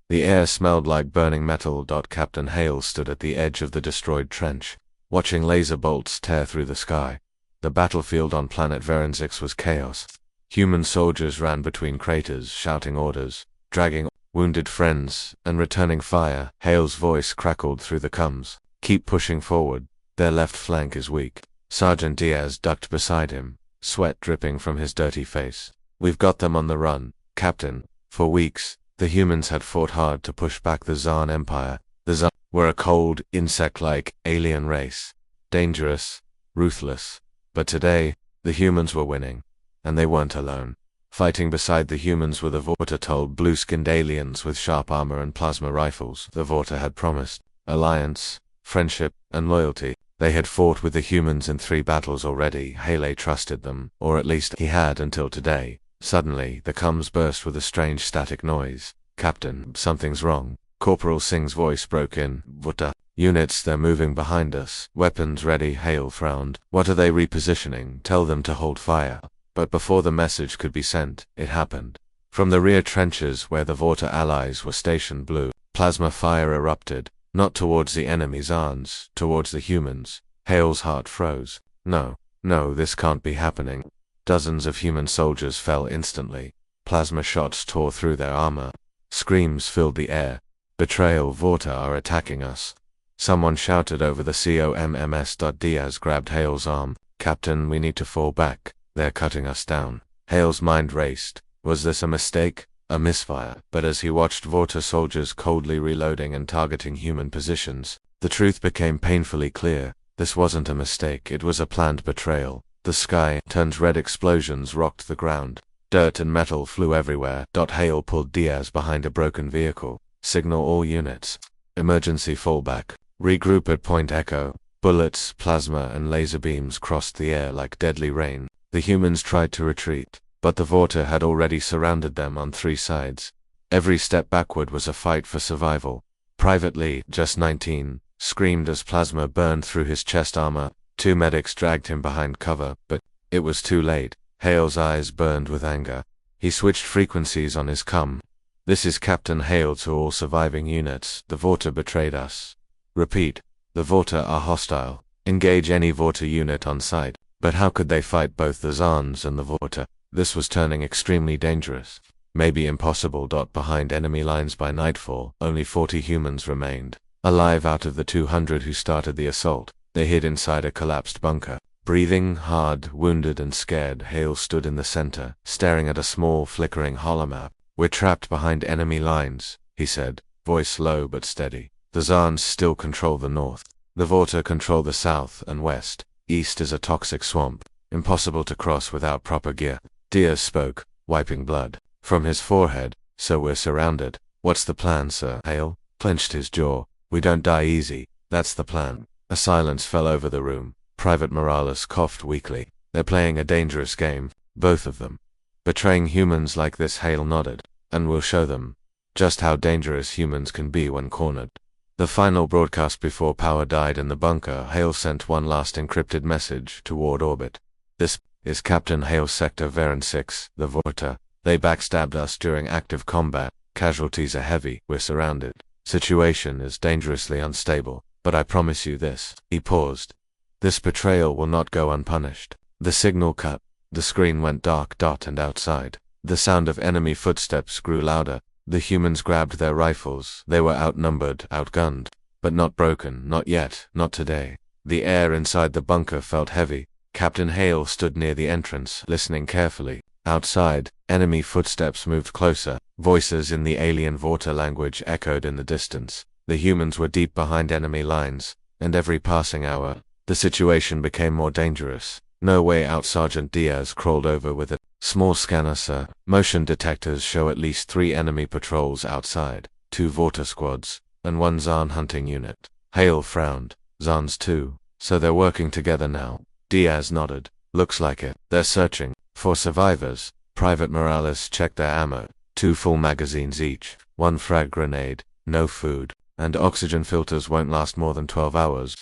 The air smelled like burning metal. Captain Hale stood at the edge of the destroyed trench, watching laser bolts tear through the sky. The battlefield on planet Verenzix was chaos. Human soldiers ran between craters, shouting orders, dragging wounded friends, and returning fire. Hale's voice crackled through the comms. "Keep pushing forward. Their left flank is weak." Sergeant Diaz ducked beside him, sweat dripping from his dirty face. "We've got them on the run, Captain." For weeks, the humans had fought hard to push back the Zarn Empire. The Zarn were a cold, insect-like, alien race. Dangerous, ruthless. But today, the humans were winning. And they weren't alone. Fighting beside the humans were the Vorta-told blue-skinned aliens with sharp armor and plasma rifles the Vorta had promised. Alliance, friendship, and loyalty. They had fought with the humans in 3 battles already. Hale trusted them, or at least he had until today. Suddenly, the comms burst with a strange static noise. "Captain, something's wrong." Corporal Singh's voice broke in. "Vorta units, they're moving behind us. Weapons ready." Hale frowned. "What are they repositioning? Tell them to hold fire." But before the message could be sent, it happened. From the rear trenches where the Vorta allies were stationed, blue plasma fire erupted, not towards the enemy's arms, towards the humans. Hale's heart froze. No, this can't be happening. Dozens of human soldiers fell instantly. Plasma shots tore through their armor. Screams filled the air. "Betrayal, Vorta are attacking us." Someone shouted over the comms. Diaz grabbed Hale's arm. "Captain, we need to fall back. They're cutting us down." Hale's mind raced. Was this a mistake? A misfire? But as he watched Vorta soldiers coldly reloading and targeting human positions, the truth became painfully clear. This wasn't a mistake, it was a planned betrayal. The sky turned red. Explosions rocked the ground. Dirt and metal flew everywhere. Hale pulled Diaz behind a broken vehicle. "Signal all units. Emergency fallback. Regroup at Point Echo." Bullets, plasma, and laser beams crossed the air like deadly rain. The humans tried to retreat, but the Vorta had already surrounded them on 3 sides. Every step backward was a fight for survival. Private Lee, just 19, screamed as plasma burned through his chest armor. 2 medics dragged him behind cover, but it was too late. Hale's eyes burned with anger. He switched frequencies on his comm. "This is Captain Hale to all surviving units. The Vorta betrayed us. Repeat, the Vorta are hostile. Engage any Vorta unit on site." But how could they fight both the Zarns and the Vorta? This was turning extremely dangerous. Maybe impossible. Behind enemy lines by nightfall, only 40 humans remained. Alive out of the 200 who started the assault. They hid inside a collapsed bunker. Breathing hard, wounded and scared, Hale stood in the center, staring at a small, flickering holomap. "We're trapped behind enemy lines," he said, voice low but steady. "The Zarns still control the north. The Vorta control the south and west. East is a toxic swamp, impossible to cross without proper gear." Diaz spoke, wiping blood from his forehead. "So we're surrounded. What's the plan, sir?" Hale clenched his jaw. "We don't die easy. That's the plan." A silence fell over the room. Private Morales coughed weakly. "They're playing a dangerous game, both of them. Betraying humans like this." Hale nodded. "And we'll show them just how dangerous humans can be when cornered." The final broadcast before power died in the bunker, Hale sent one last encrypted message toward orbit. "This is Captain Hale, Sector Verenzix, the Vorta. They backstabbed us during active combat. Casualties are heavy. We're surrounded. Situation is dangerously unstable. But I promise you this." He paused. "This betrayal will not go unpunished." The signal cut. The screen went dark. And outside, the sound of enemy footsteps grew louder. The humans grabbed their rifles. They were outnumbered, outgunned. But not broken, not yet, not today. The air inside the bunker felt heavy. Captain Hale stood near the entrance, listening carefully. Outside, enemy footsteps moved closer. Voices in the alien Vorta language echoed in the distance. The humans were deep behind enemy lines, and every passing hour, the situation became more dangerous. "No way out." Sergeant Diaz crawled over with a small scanner, "Sir. Motion detectors show at least 3 enemy patrols outside, 2 Vorta squads, and 1 Zarn hunting unit." Hale frowned. "Zarns too. So they're working together now." Diaz nodded. "Looks like it. They're searching for survivors." Private Morales checked their ammo. 2 full magazines each, 1 frag grenade, no food, and oxygen filters won't last more than 12 hours.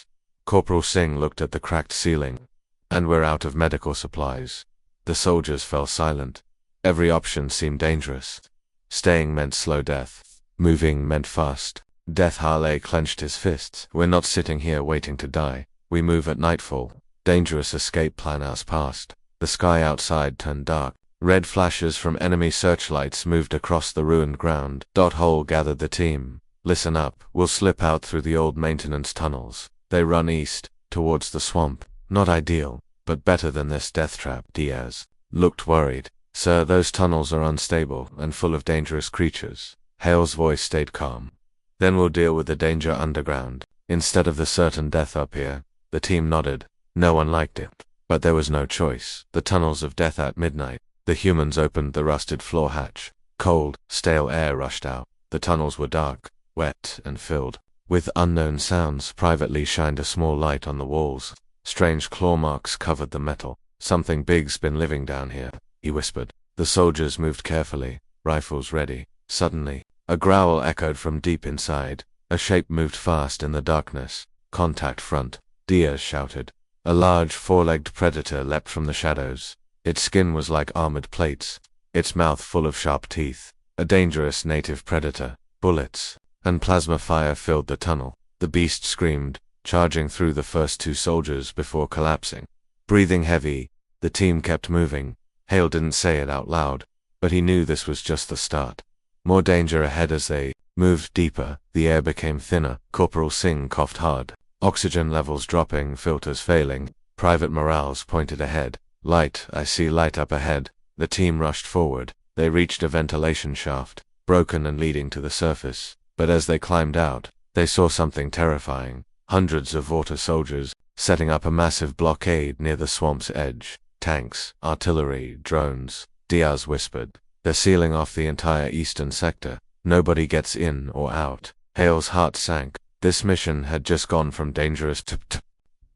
Corporal Singh looked at the cracked ceiling. "And we're out of medical supplies." The soldiers fell silent. Every option seemed dangerous. Staying meant slow death. Moving meant fast. Death Harley clenched his fists. We're not sitting here waiting to die. We move at nightfall. Dangerous escape plan as past. The sky outside turned dark. Red flashes from enemy searchlights moved across the ruined ground. Hole gathered the team. Listen up, we'll slip out through the old maintenance tunnels. They run east, towards the swamp. Not ideal, but better than this death trap. Diaz looked worried. Sir, those tunnels are unstable and full of dangerous creatures. Hale's voice stayed calm. Then we'll deal with the danger underground, instead of the certain death up here. The team nodded. No one liked it, but there was no choice. The tunnels of death at midnight. The humans opened the rusted floor hatch. Cold, stale air rushed out. The tunnels were dark, wet, and filled with unknown sounds. Privately shined a small light on the walls. Strange claw marks covered the metal. Something big's been living down here, he whispered. The soldiers moved carefully, rifles ready. Suddenly, a growl echoed from deep inside. A shape moved fast in the darkness. Contact front, Diaz shouted. A large four-legged predator leapt from the shadows. Its skin was like armored plates, its mouth full of sharp teeth. A dangerous native predator. Bullets and plasma fire filled the tunnel. The beast screamed, charging through the first two soldiers before collapsing. Breathing heavy, the team kept moving. Hale didn't say it out loud, but he knew this was just the start. More danger ahead as they moved deeper. The air became thinner. Corporal Singh coughed hard. Oxygen levels dropping, filters failing. Private Morales pointed ahead. Light, I see light up ahead. The team rushed forward. They reached a ventilation shaft, broken and leading to the surface. But as they climbed out, they saw something terrifying. Hundreds of Vorta soldiers, setting up a massive blockade near the swamp's edge. Tanks, artillery, drones. Diaz whispered. They're sealing off the entire eastern sector. Nobody gets in or out. Hale's heart sank. This mission had just gone from dangerous to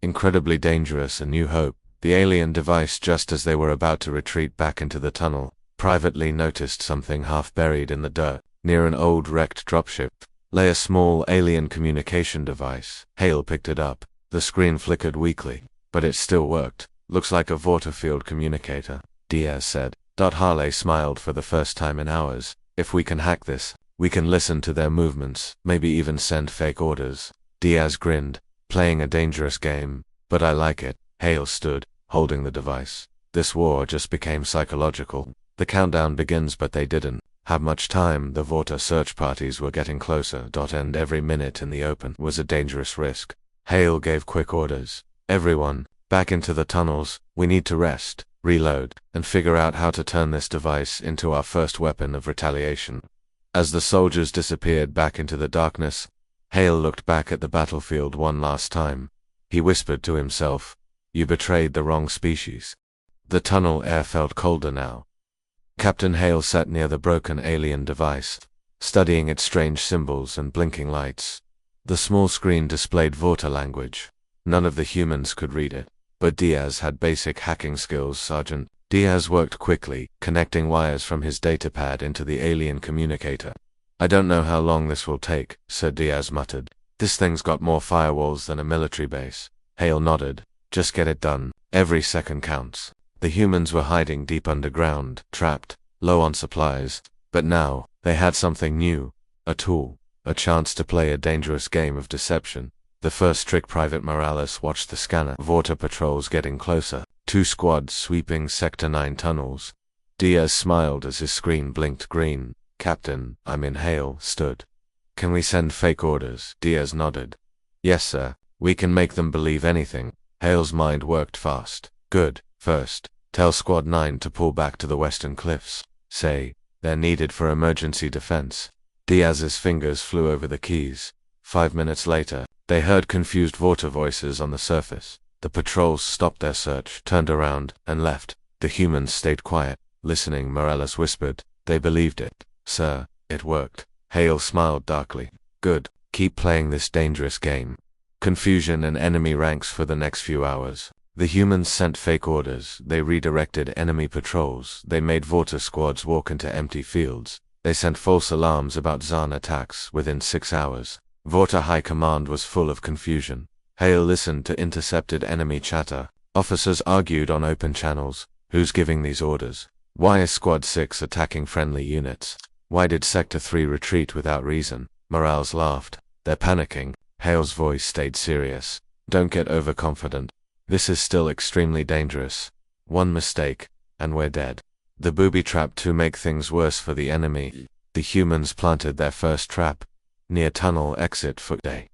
incredibly dangerous. A new hope. The alien device. Just as they were about to retreat back into the tunnel, privately noticed something half buried in the dirt. Near an old wrecked dropship lay a small alien communication device. Hale picked it up. The screen flickered weakly, but it still worked. Looks like a Vorta field communicator, Diaz said. Harley smiled for the first time in hours. If we can hack this, we can listen to their movements, maybe even send fake orders. Diaz grinned. Playing a dangerous game, but I like it. Hale stood, holding the device. This war just became psychological. The countdown begins, but they didn't have much time. The Vorta search parties were getting closer. And every minute in the open was a dangerous risk. Hale gave quick orders. Everyone, back into the tunnels. We need to rest, reload, and figure out how to turn this device into our first weapon of retaliation. As the soldiers disappeared back into the darkness, Hale looked back at the battlefield one last time. He whispered to himself, "You betrayed the wrong species." The tunnel air felt colder now. Captain Hale sat near the broken alien device, studying its strange symbols and blinking lights. The small screen displayed Vorta language. None of the humans could read it, but Diaz had basic hacking skills. Sergeant Diaz worked quickly, connecting wires from his datapad into the alien communicator. "I don't know how long this will take," Sir Diaz muttered. "This thing's got more firewalls than a military base." Hale nodded. "Just get it done. Every second counts." The humans were hiding deep underground, trapped, low on supplies, but now, they had something new. A tool, a chance to play a dangerous game of deception. The first trick. Private Morales watched the scanner. Vorta patrols getting closer. 2 squads sweeping Sector 9 tunnels. Diaz smiled as his screen blinked green. "Captain, I'm in." Hale stood. "Can we send fake orders?" Diaz nodded. "Yes, sir. We can make them believe anything." Hale's mind worked fast. "Good. First, tell Squad 9 to pull back to the western cliffs. Say, they're needed for emergency defense." Diaz's fingers flew over the keys. 5 minutes later, they heard confused Vorta voices on the surface. The patrols stopped their search, turned around, and left. The humans stayed quiet, listening. Morales whispered, "They believed it, sir. It worked." Hale smiled darkly. "Good. Keep playing this dangerous game." Confusion in enemy ranks for the next few hours. The humans sent fake orders. They redirected enemy patrols. They made Vorta squads walk into empty fields. They sent false alarms about Zan attacks. Within 6 hours, Vorta High Command was full of confusion. Hale listened to intercepted enemy chatter. Officers argued on open channels. Who's giving these orders? Why is Squad 6 attacking friendly units? Why did Sector 3 retreat without reason? Morales laughed. They're panicking. Hale's voice stayed serious. Don't get overconfident. This is still extremely dangerous. One mistake, and we're dead. The booby trap to make things worse for the enemy. The humans planted their first trap near tunnel exit for day.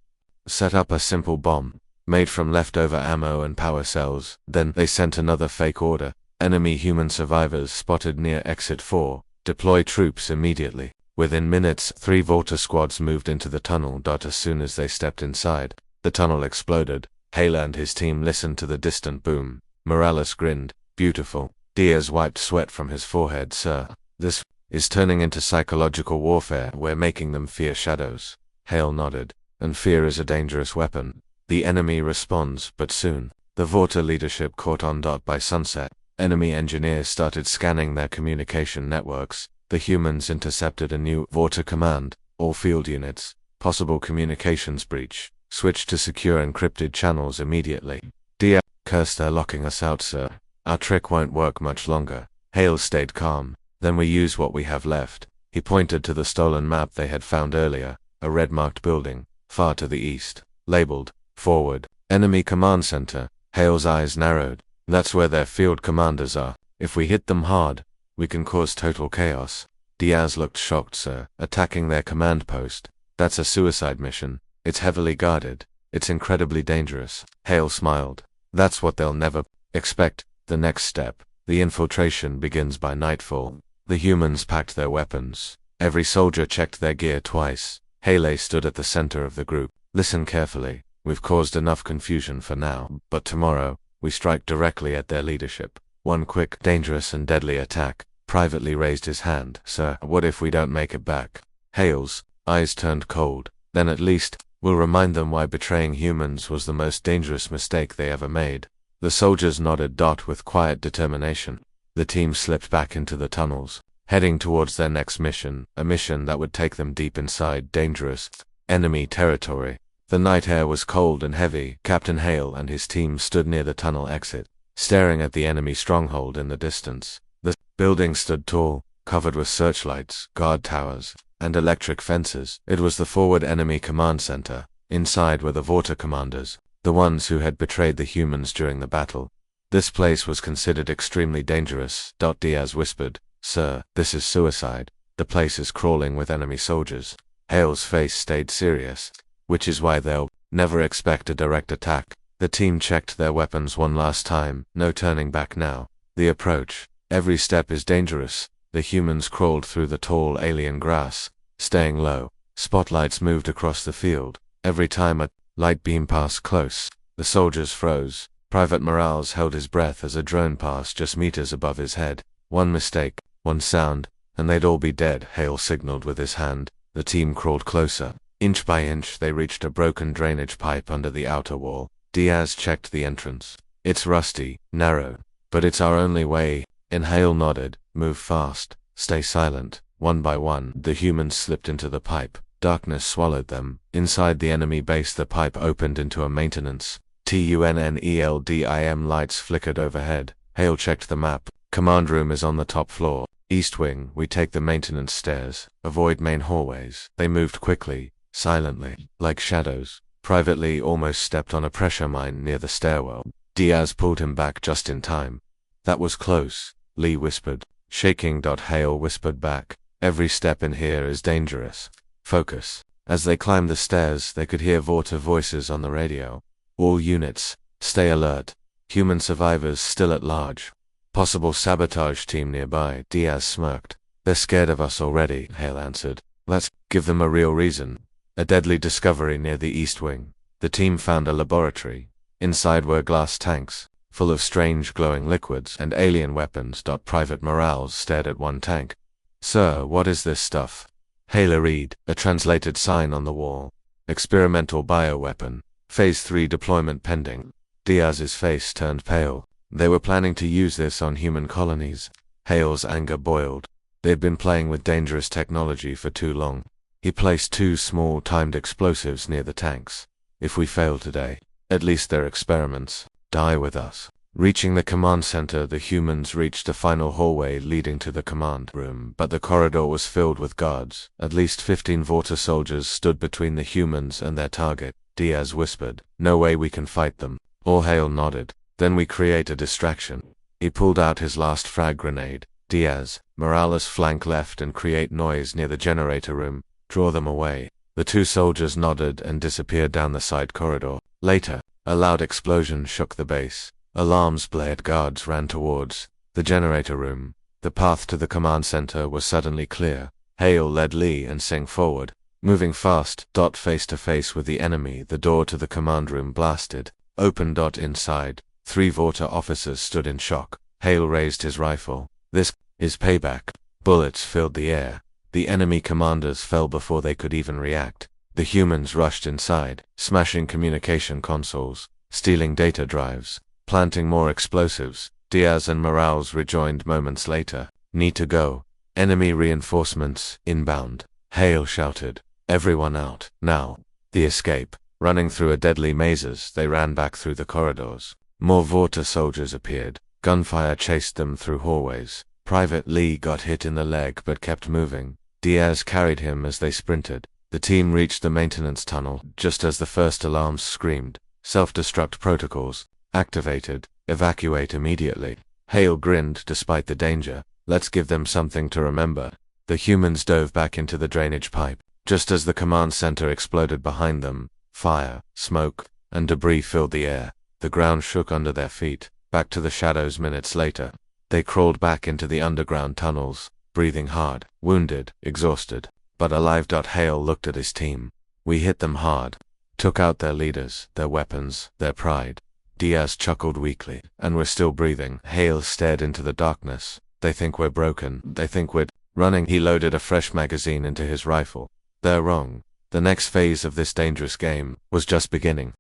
Set up a simple bomb, made from leftover ammo and power cells. Then they sent another fake order. Enemy human survivors spotted near exit 4. Deploy troops immediately. Within minutes, 3 Volta squads moved into the tunnel. As soon as they stepped inside, the tunnel exploded. Hale and his team listened to the distant boom. Morales grinned. Beautiful. Diaz wiped sweat from his forehead. Sir, this is turning into psychological warfare. We're making them fear shadows. Hale nodded. And fear is a dangerous weapon. The enemy responds, but soon. The Vorta leadership caught on. By sunset, enemy engineers started scanning their communication networks. The humans intercepted a new Vorta command. All field units. Possible communications breach. Switch to secure encrypted channels immediately. Diaz cursed, they're locking us out, sir. Our trick won't work much longer. Hale stayed calm. Then we use what we have left. He pointed to the stolen map they had found earlier. A red-marked building, far to the east. Labeled, forward, enemy command center. Hale's eyes narrowed. That's where their field commanders are. If we hit them hard, we can cause total chaos. Diaz looked shocked, sir. Attacking their command post. That's a suicide mission. It's heavily guarded. It's incredibly dangerous. Hale smiled. That's what they'll never expect. The next step. The infiltration begins by nightfall. The humans packed their weapons. Every soldier checked their gear twice. Hale stood at the center of the group. Listen carefully. We've caused enough confusion for now, but tomorrow, we strike directly at their leadership. One quick, dangerous and deadly attack. Privately raised his hand. Sir, what if we don't make it back? Hale's eyes turned cold. Then at least, we'll remind them why betraying humans was the most dangerous mistake they ever made. The soldiers nodded. With quiet determination, the team slipped back into the tunnels, heading towards their next mission, a mission that would take them deep inside dangerous enemy territory. The night air was cold and heavy. Captain Hale and his team stood near the tunnel exit, staring at the enemy stronghold in the distance. The building stood tall, covered with searchlights, guard towers, and electric fences. It was the forward enemy command center. Inside were the Vorta commanders, the ones who had betrayed the humans during the battle. This place was considered extremely dangerous. Diaz whispered, Sir, this is suicide. The place is crawling with enemy soldiers. Hale's face stayed serious. Which is why they'll never expect a direct attack. The team checked their weapons one last time. No turning back now. The approach. Every step is dangerous. The humans crawled through the tall alien grass, staying low. Spotlights moved across the field. Every time a light beam passed close, the soldiers froze. Private Morales held his breath as a drone passed just meters above his head. One mistake, one sound, and they'd all be dead. Hale signaled with his hand. The team crawled closer. Inch by inch they reached a broken drainage pipe under the outer wall. Diaz checked the entrance. It's rusty, narrow, but it's our only way. Hale nodded. Move fast. Stay silent. One by one, the humans slipped into the pipe. Darkness swallowed them. Inside the enemy base, the pipe opened into a maintenance. TUNNELDIM lights flickered overhead. Hale checked the map. Command room is on the top floor. East wing, we take the maintenance stairs. Avoid main hallways. They moved quickly, silently, like shadows. Privately almost stepped on a pressure mine near the stairwell. Diaz pulled him back just in time. That was close, Lee whispered. Shaking. Hale whispered back. Every step in here is dangerous. Focus. As they climbed the stairs, they could hear Vorta voices on the radio. All units, stay alert. Human survivors still at large. Possible sabotage team nearby. Diaz smirked. They're scared of us already, Hale answered. Let's give them a real reason. A deadly discovery near the east wing. The team found a laboratory. Inside were glass tanks, full of strange glowing liquids and alien weapons. Private Morales stared at one tank. Sir, what is this stuff? Hale read, a translated sign on the wall. Experimental bioweapon. Phase 3 deployment pending. Diaz's face turned pale. They were planning to use this on human colonies. Hale's anger boiled. They'd been playing with dangerous technology for too long. He placed 2 small timed explosives near the tanks. If we fail today, at least their experiments die with us. Reaching the command center, the humans reached a final hallway leading to the command room, but the corridor was filled with guards. At least 15 Vorta soldiers stood between the humans and their target. Diaz whispered, "No way we can fight them." All Hale nodded. "Then we create a distraction." He pulled out his last frag grenade. "Diaz, Morales flank left and create noise near the generator room. Draw them away." The two soldiers nodded and disappeared down the side corridor. Later, a loud explosion shook the base. Alarms blared. Guards ran towards the generator room. The path to the command center was suddenly clear. Hale led Lee and Singh forward, moving fast. Face to face with the enemy, the door to the command room blasted open. Inside, 3 Vorta officers stood in shock. Hale raised his rifle. "This is payback." Bullets filled the air. The enemy commanders fell before they could even react. The humans rushed inside, smashing communication consoles, stealing data drives, planting more explosives. Diaz and Morales rejoined moments later. "Need to go. Enemy reinforcements inbound." Hale shouted, "Everyone out, now." The escape. Running through a deadly mazes, they ran back through the corridors. More Vorta soldiers appeared. Gunfire chased them through hallways. Private Lee got hit in the leg but kept moving. Diaz carried him as they sprinted. The team reached the maintenance tunnel just as the first alarms screamed. Self-destruct protocols activated. Evacuate immediately. Hale grinned despite the danger. "Let's give them something to remember." The humans dove back into the drainage pipe. Just as the command center exploded behind them, fire, smoke, and debris filled the air. The ground shook under their feet. Back to the shadows minutes later. They crawled back into the underground tunnels, breathing hard, wounded, exhausted, but alive. Hale looked at his team. "We hit them hard. Took out their leaders, their weapons, their pride." Diaz chuckled weakly. "And we're still breathing." Hale stared into the darkness. "They think we're broken. They think we're running." He loaded a fresh magazine into his rifle. "They're wrong. The next phase of this dangerous game was just beginning."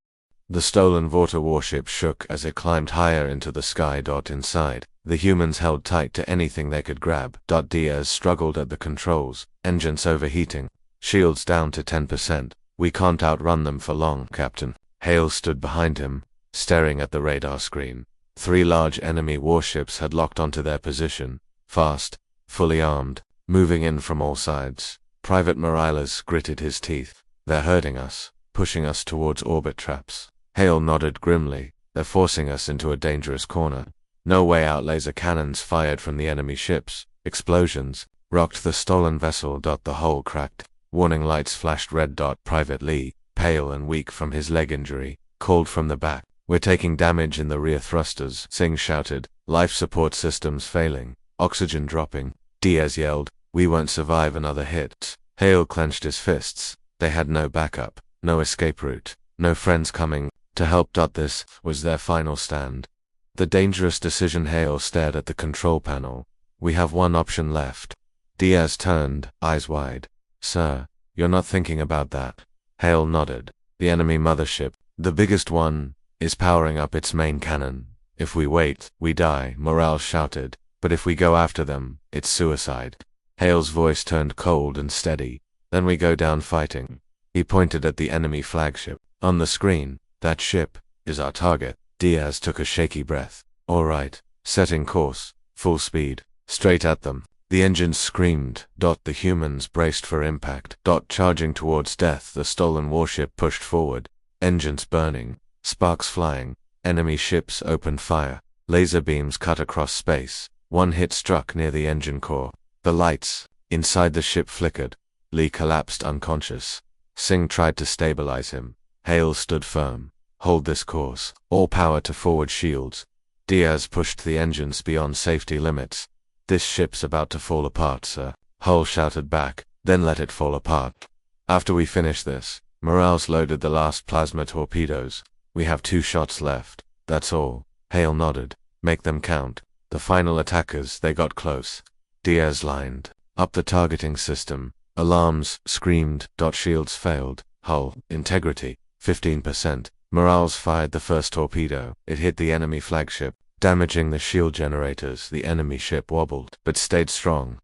The stolen Vorta warship shook as it climbed higher into the sky. Inside, the humans held tight to anything they could grab. Diaz struggled at the controls, engines overheating, shields down to 10%. "We can't outrun them for long, Captain." Hale stood behind him, staring at the radar screen. 3 large enemy warships had locked onto their position, fast, fully armed, moving in from all sides. Private Morales gritted his teeth. "They're hurting us, pushing us towards orbit traps." Hale nodded grimly. "They're forcing us into a dangerous corner." No way out. Laser cannons fired from the enemy ships. Explosions rocked the stolen vessel. The hull cracked. Warning lights flashed red. Private Lee, pale and weak from his leg injury, called from the back. "We're taking damage in the rear thrusters," Singh shouted. "Life support systems failing. Oxygen dropping." Diaz yelled, "We won't survive another hit." Hale clenched his fists. They had no backup, no escape route, no friends coming to help. This was their final stand. The dangerous decision. Hale stared at the control panel. "We have one option left." Diaz turned, eyes wide. "Sir, you're not thinking about that." Hale nodded. "The enemy mothership, the biggest one, is powering up its main cannon. If we wait, we die," Morales shouted. "But if we go after them, it's suicide." Hale's voice turned cold and steady. "Then we go down fighting." He pointed at the enemy flagship. "On the screen, that ship is our target." Diaz took a shaky breath. "All right. Setting course, full speed, straight at them." The engines screamed. The humans braced for impact. Charging towards death, the stolen warship pushed forward. Engines burning, sparks flying. Enemy ships opened fire. Laser beams cut across space. One hit struck near the engine core. The lights inside the ship flickered. Lee collapsed unconscious. Singh tried to stabilize him. Hale stood firm. "Hold this course. All power to forward shields." Diaz pushed the engines beyond safety limits. "This ship's about to fall apart, sir." Hull shouted back, "Then let it fall apart." "After we finish this." Morales loaded the last plasma torpedoes. "We have 2 shots left. That's all." Hale nodded. "Make them count." The final attackers. They got close. Diaz lined up the targeting system. Alarms screamed. Shields failed. Hull integrity 15%. Morales fired the first torpedo. It hit the enemy flagship, damaging the shield generators. The enemy ship wobbled, but stayed strong.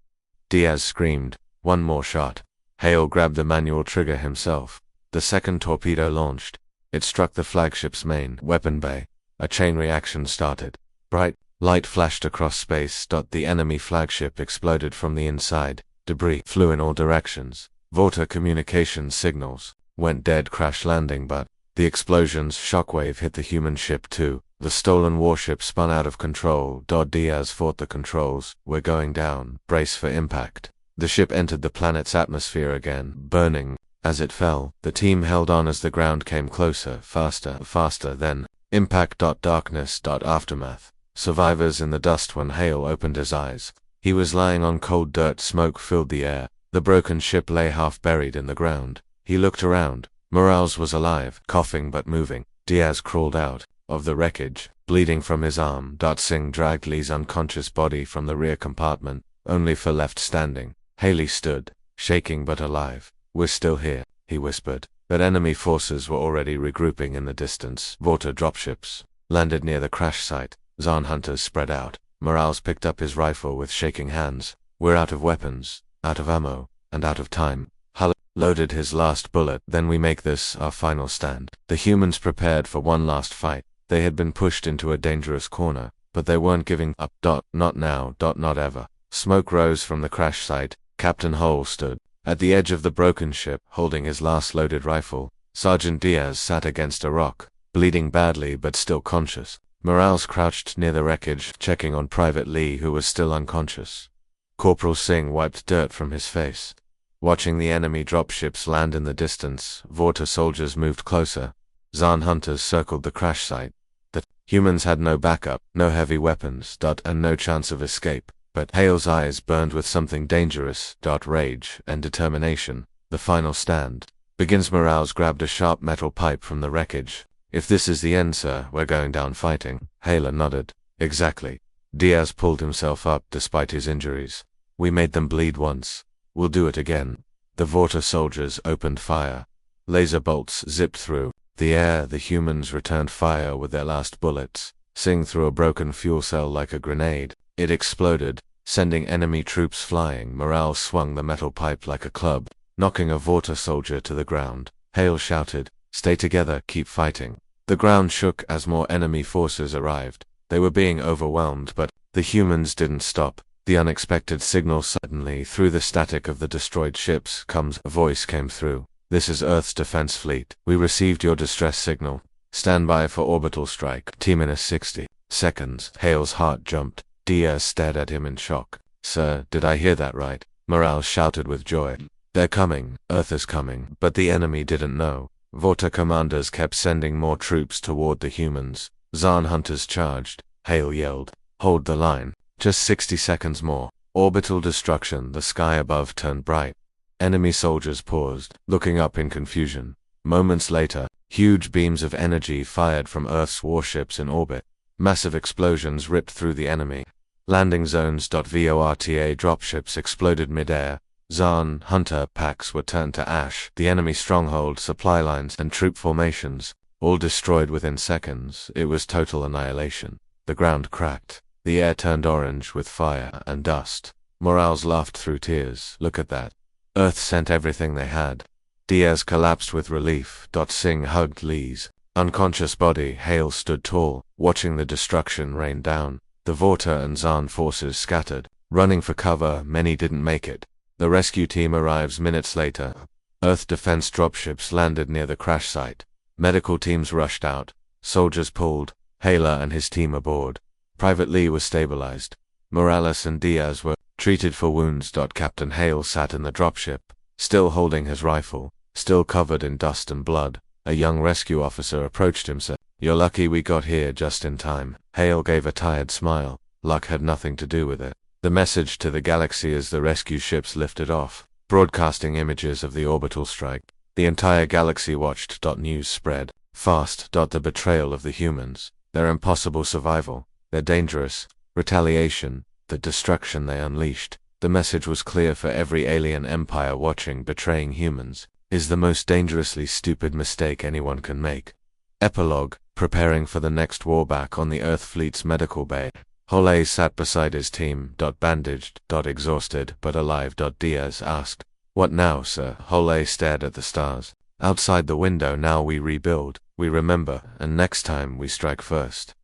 Diaz screamed, "One more shot." Hale grabbed the manual trigger himself. The second torpedo launched. It struck the flagship's main weapon bay. A chain reaction started. Bright light flashed across space. The enemy flagship exploded from the inside. Debris flew in all directions. Vorta communications signals went dead, crash landing, but the explosion's shockwave hit the human ship too. The stolen warship spun out of control. Diaz fought the controls. We're going down. Brace for impact. The ship entered the planet's atmosphere again, burning. As it fell, the team held on as the ground came closer, faster, then impact. Darkness. Aftermath. Survivors in the dust when Hale opened his eyes. He was lying on cold dirt. Smoke filled the air. The broken ship lay half buried in the ground. He looked around. Morales was alive, coughing but moving. Diaz crawled out of the wreckage, bleeding from his arm. Singh dragged Lee's unconscious body from the rear compartment, only for left standing. Haley stood, shaking but alive. We're still here, he whispered. But enemy forces were already regrouping in the distance. Vorta dropships landed near the crash site. Zahn hunters spread out. Morales picked up his rifle with shaking hands. We're out of weapons, out of ammo, and out of time. Hull loaded his last bullet. Then we make this our final stand. The humans prepared for one last fight. They had been pushed into a dangerous corner, but they weren't giving up. Not now. Not ever. Smoke rose from the crash site. Captain Hull stood at the edge of the broken ship, holding his last loaded rifle. Sergeant Diaz sat against a rock, bleeding badly but still conscious. Morales crouched near the wreckage, checking on Private Lee, who was still unconscious. Corporal Singh wiped dirt from his face. Watching the enemy dropships land in the distance, Vorta soldiers moved closer. Zahn hunters circled the crash site. The humans had no backup, no heavy weapons, and no chance of escape. But Hale's eyes burned with something dangerous. Rage and determination. The final stand begins. Morales grabbed a sharp metal pipe from the wreckage. If this is the end, sir, we're going down fighting. Hale nodded. Exactly. Diaz pulled himself up despite his injuries. We made them bleed once. We'll do it again. The Vorta soldiers opened fire. Laser bolts zipped through the air. The humans returned fire with their last bullets. Singh threw a broken fuel cell like a grenade. It exploded, sending enemy troops flying. Morales swung the metal pipe like a club, knocking a Vorta soldier to the ground. Hale shouted, "Stay together, keep fighting." The ground shook as more enemy forces arrived. They were being overwhelmed, but the humans didn't stop. The unexpected signal suddenly, through the static of the destroyed ships, a voice came through. "This is Earth's defense fleet. We received your distress signal. Stand by for orbital strike. T-minus 60 seconds. Hale's heart jumped. Diaz stared at him in shock. "Sir, did I hear that right?" Morales shouted with joy. "They're coming. Earth is coming." But the enemy didn't know. Vorta commanders kept sending more troops toward the humans. Zahn hunters charged. Hale yelled, "Hold the line. Just 60 seconds more." Orbital destruction. The sky above turned bright. Enemy soldiers paused, looking up in confusion. Moments later, huge beams of energy fired from Earth's warships in orbit. Massive explosions ripped through the enemy. Landing zones. Vorta dropships exploded midair. Zahn hunter packs were turned to ash. The enemy stronghold, supply lines, and troop formations, all destroyed within seconds. It was total annihilation. The ground cracked. The air turned orange with fire and dust. Morales laughed through tears. "Look at that. Earth sent everything they had." Diaz collapsed with relief. Singh hugged Lee's unconscious body. Hale stood tall, watching the destruction rain down. The Vorta and Zahn forces scattered, running for cover. Many didn't make it. The rescue team arrives minutes later. Earth defense dropships landed near the crash site. Medical teams rushed out. Soldiers pulled Hale and his team aboard. Private Lee was stabilized. Morales and Diaz were treated for wounds. Captain Hale sat in the dropship, still holding his rifle, still covered in dust and blood. A young rescue officer approached him, said, "You're lucky we got here just in time." Hale gave a tired smile. Luck had nothing to do with it. The message to the galaxy as the rescue ships lifted off, broadcasting images of the orbital strike. The entire galaxy watched. News spread fast. The betrayal of the humans, their impossible survival, their dangerous retaliation, the destruction they unleashed. The message was clear for every alien empire watching. Betraying humans is the most dangerously stupid mistake anyone can make. Epilogue. Preparing for the next war. Back on the Earth fleet's medical bay, Hole sat beside his team. Bandaged, exhausted, but alive. Diaz asked, "What now, sir?" Hole stared at the stars. "Outside the window. Now we rebuild. We remember, and next time we strike first."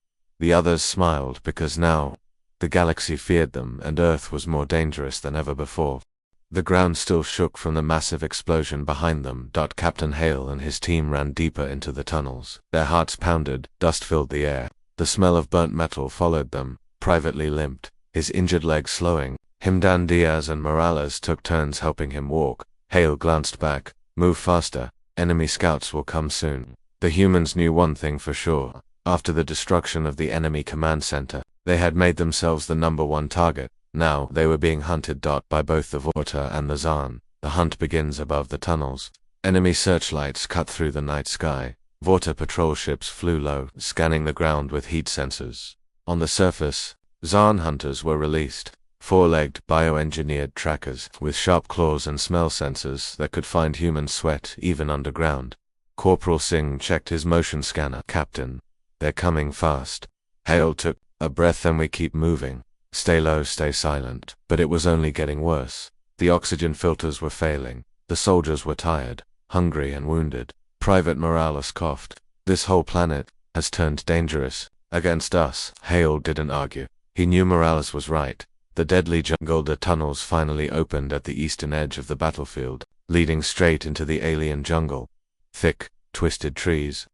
The others smiled because now the galaxy feared them and Earth was more dangerous than ever before. The ground still shook from the massive explosion behind them. Captain Hale and his team ran deeper into the tunnels. Their hearts pounded, dust filled the air. The smell of burnt metal followed them. Privately limped, his injured leg slowing. Dan Diaz and Morales took turns helping him walk. Hale glanced back. "Move faster. Enemy scouts will come soon." The humans knew one thing for sure. After the destruction of the enemy command center, they had made themselves the #1 target. Now they were being hunted by both the Vorta and the Zaan. The hunt begins above the tunnels. Enemy searchlights cut through the night sky. Vorta patrol ships flew low, scanning the ground with heat sensors. On the surface, Zaan hunters were released. Four-legged, bioengineered trackers with sharp claws and smell sensors that could find human sweat even underground. Corporal Singh checked his motion scanner. "Captain, they're coming fast." Hale took a breath. "Then we keep moving. Stay low, stay silent." But it was only getting worse. The oxygen filters were failing. The soldiers were tired, hungry and wounded. Private Morales coughed. "This whole planet has turned dangerous against us." Hale didn't argue. He knew Morales was right. The deadly jungle. The tunnels finally opened at the eastern edge of the battlefield, leading straight into the alien jungle. Thick, twisted trees,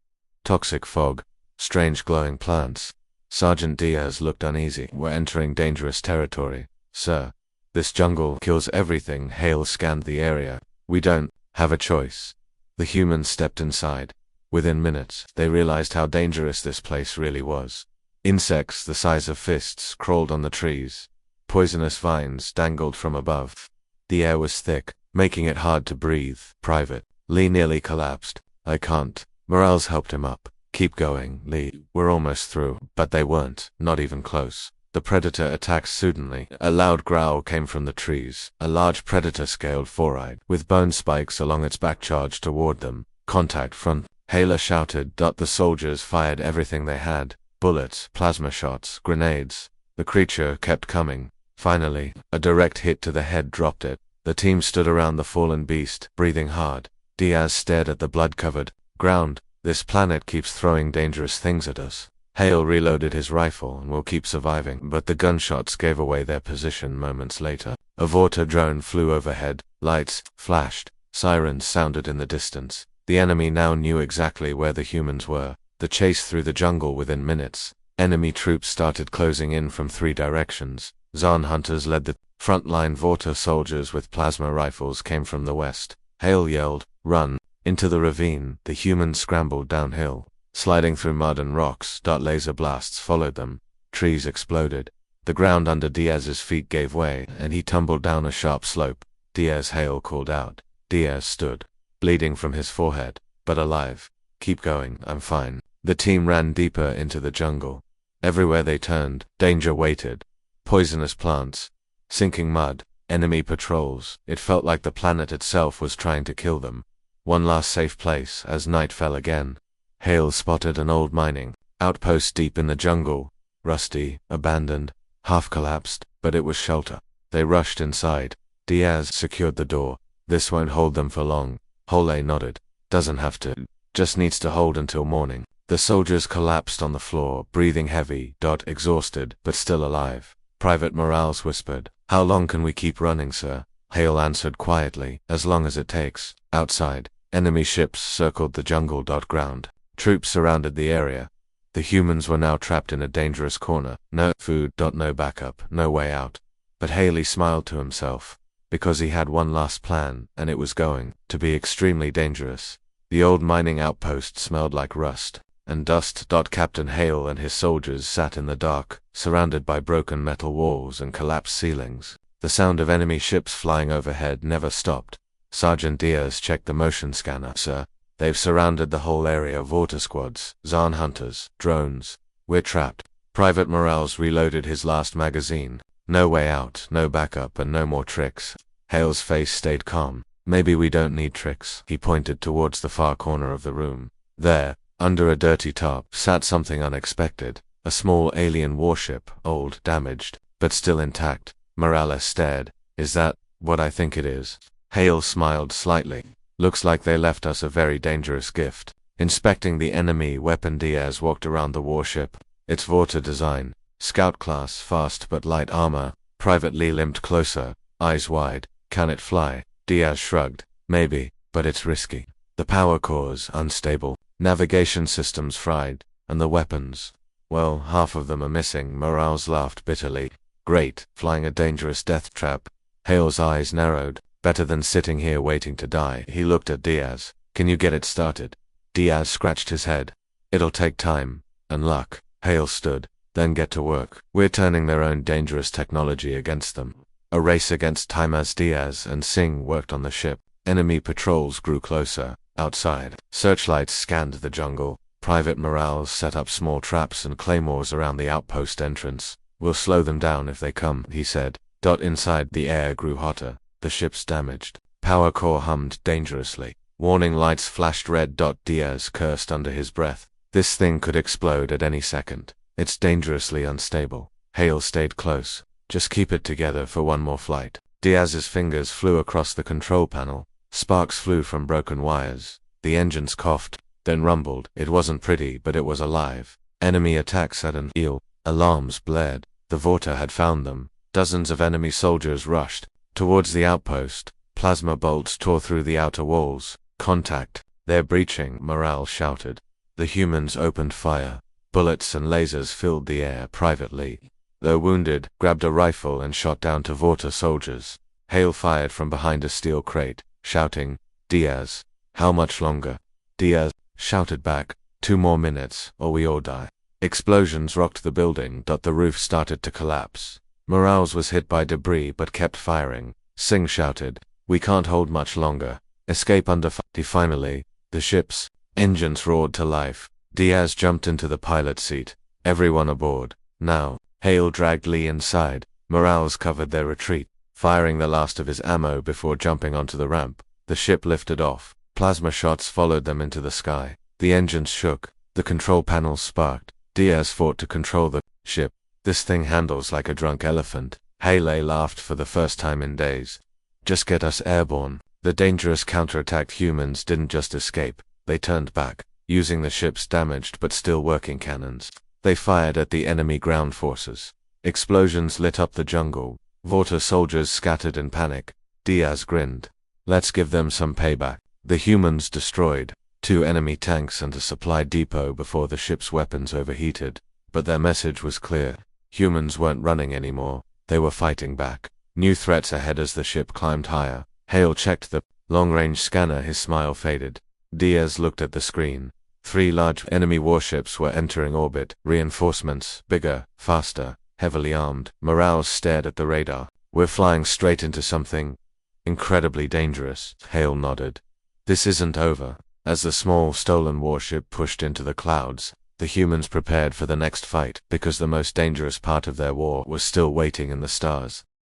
toxic fog, strange glowing plants. Sergeant Diaz looked uneasy. "We're entering dangerous territory, sir. This jungle kills everything." Hale scanned the area. "We don't have a choice." The humans stepped inside. Within minutes, they realized how dangerous this place really was. Insects the size of fists crawled on the trees. Poisonous vines dangled from above. The air was thick, making it hard to breathe. Private Lee nearly collapsed. "I can't." Morales helped him up. "Keep going, Lee. We're almost through." But they weren't, not even close. The predator attacked suddenly. A loud growl came from the trees. A large predator-scaled four-eyed, with bone spikes along its back charged toward them. "Contact front." Hale shouted. The soldiers fired everything they had. Bullets, plasma shots, grenades. The creature kept coming. Finally, a direct hit to the head dropped it. The team stood around the fallen beast, breathing hard. Diaz stared at the blood-covered ground. "This planet keeps throwing dangerous things at us." Hale reloaded his rifle and will keep surviving, but the gunshots gave away their position moments later. A Vorta drone flew overhead. Lights flashed. Sirens sounded in the distance. The enemy now knew exactly where the humans were. The chase through the jungle within minutes. Enemy troops started closing in from 3 directions. Zaan hunters led the frontline. Vorta soldiers with plasma rifles came from the west. Hale yelled, "Run!" Into the ravine. The humans scrambled downhill, sliding through mud and rocks. Laser blasts followed them. Trees exploded. The ground under Diaz's feet gave way, and he tumbled down a sharp slope. "Diaz!" Hale called out. Diaz stood, bleeding from his forehead, but alive. "Keep going, I'm fine." The team ran deeper into the jungle. Everywhere they turned, danger waited. Poisonous plants, sinking mud, enemy patrols. It felt like the planet itself was trying to kill them. One last safe place as night fell again. Hale spotted an old mining outpost deep in the jungle. Rusty, abandoned, half collapsed, but it was shelter. They rushed inside. Diaz secured the door. "This won't hold them for long." Hole nodded. "Doesn't have to. Just needs to hold until morning." The soldiers collapsed on the floor, breathing heavy, exhausted, but still alive. Private Morales whispered, "How long can we keep running, sir?" Hale answered quietly, "As long as it takes." Outside, enemy ships circled the jungle. Ground troops surrounded the area. The humans were now trapped in a dangerous corner. No food, no backup, no way out. But Haley smiled to himself, because he had one last plan, and it was going to be extremely dangerous. The old mining outpost smelled like rust and dust. Captain Hale and his soldiers sat in the dark, surrounded by broken metal walls and collapsed ceilings. The sound of enemy ships flying overhead never stopped. Sergeant Diaz checked the motion scanner. "Sir, they've surrounded the whole area. Vorta squads, Zaan hunters, drones. We're trapped." Private Morales reloaded his last magazine. No way out, no backup, and no more tricks. Hale's face stayed calm. "Maybe we don't need tricks." He pointed towards the far corner of the room. There, under a dirty tarp, sat something unexpected. A small alien warship, old, damaged, but still intact. Morales stared. "Is that what I think it is?" Hale smiled slightly. "Looks like they left us a very dangerous gift." Inspecting the enemy weapon, Diaz walked around the warship. Its Vorta design, scout class, fast but light armor. Private Lee limped closer, eyes wide. Can it fly? Diaz shrugged. Maybe, but it's risky. The power cores unstable, navigation systems fried, and the weapons, well, half of them are missing. Morales laughed bitterly. Great, flying a dangerous death trap. Hale's eyes narrowed. Better than sitting here waiting to die. He looked at Diaz. Can you get it started? Diaz scratched his head. It'll take time, and luck. Hale stood. Then get to work. We're turning their own dangerous technology against them. A race against time as Diaz and Singh worked on the ship. Enemy patrols grew closer. Outside, searchlights scanned the jungle. Private Morales set up small traps and claymores around the outpost entrance. We'll slow them down if they come, he said. Inside, the air grew hotter. The ship's damaged. Power core hummed dangerously. Warning lights flashed red. Diaz cursed under his breath. This thing could explode at any second. It's dangerously unstable. Hale stayed close. Just keep it together for one more flight. Diaz's fingers flew across the control panel. Sparks flew from broken wires. The engines coughed, then rumbled. It wasn't pretty, but it was alive. Enemy attacks at an eel. Alarms blared. The Vorta had found them. Dozens of enemy soldiers rushed towards the outpost. Plasma bolts tore through the outer walls. Contact. They're breaching, Morale shouted. The humans opened fire. Bullets and lasers filled the air. Privately, though wounded, grabbed a rifle and shot down to Vorta soldiers. Hale fired from behind a steel crate, shouting, Diaz, how much longer? Diaz shouted back, 2 more minutes, or we all die. Explosions rocked the building. The roof started to collapse. Morales was hit by debris but kept firing. Singh shouted, we can't hold much longer. Escape under fire. Finally, the ship's engines roared to life. Diaz jumped into the pilot seat. Everyone aboard. Now. Hale dragged Lee inside. Morales covered their retreat, firing the last of his ammo before jumping onto the ramp. The ship lifted off. Plasma shots followed them into the sky. The engines shook. The control panels sparked. Diaz fought to control the ship. This thing handles like a drunk elephant. Hale laughed for the first time in days. Just get us airborne. The dangerous counterattacked humans didn't just escape. They turned back, using the ship's damaged but still working cannons. They fired at the enemy ground forces. Explosions lit up the jungle. Vorta soldiers scattered in panic. Diaz grinned. Let's give them some payback. The humans destroyed 2 enemy tanks and a supply depot before the ship's weapons overheated. But their message was clear. Humans weren't running anymore. They were fighting back. New threats ahead as the ship climbed higher. Hale checked the long-range scanner. His smile faded. Diaz looked at the screen. 3 large enemy warships were entering orbit. Reinforcements, bigger, faster, heavily armed. Morales stared at the radar. We're flying straight into something incredibly dangerous. Hale nodded. This isn't over. As the small stolen warship pushed into the clouds, the humans prepared for the next fight, because the most dangerous part of their war was still waiting in the stars.